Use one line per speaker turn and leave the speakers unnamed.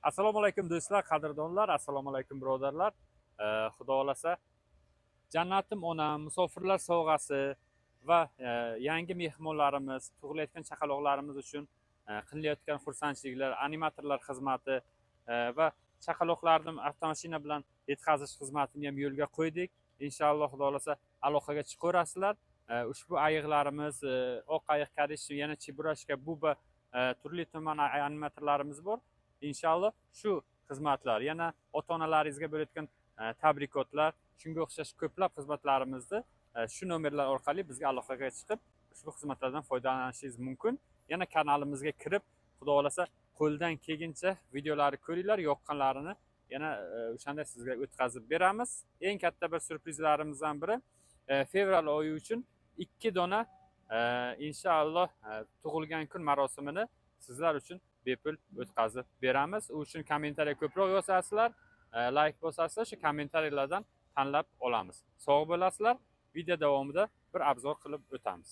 Assalomu alaykum do'stlar, qadrdonlar, assalomu alaykum birodarlar. Xudo xolasa jannatim onam, musofirlar sovg'asi va yangi mehmonlarimiz, tug'ilayotgan chaqaloqlarimiz uchun qilinayotgan xursandchiliklar, animatorlar xizmati va chaqaloqlarni avtomashina bilan yetkazish xizmatini ham yo'lga qo'ydik. Inshaalloh xudo xolasa aloqaga chiqaverasizlar. Ushbu ayiqlarimiz, oq ayiq, karish, yana chiburashka, buba turli tuman animatorlarimiz bor. Inshaalloh shu xizmatlar, yana ota-onalaringizga bo'layotgan tabrikotlar, shunga o'xshash ko'plab xizmatlarimizni shu nomerlar orqali bizga aloqaga chiqib, ushbu xizmatlardan foydalanishingiz mumkin. Yana kanalimizga kirib, xudo xolasa qo'ldan kelguncha videolarni ko'ringlar, yoqqanlarini yana o'shanda sizga o'tkazib beramiz. Eng katta bir syurprizlarimizdan biri fevral oyi uchun 2 dona inshaalloh tug'ilgan kun marosimini sizlar uchun bepul o'tkazib beramiz. U uchun kommentariya ko'proq yozasizlar, like bosasizlar, shu kommentariyalardan tanlab olamiz. Sog' bo'lasizlar. Video davomida bir obzor qilib o'tamiz.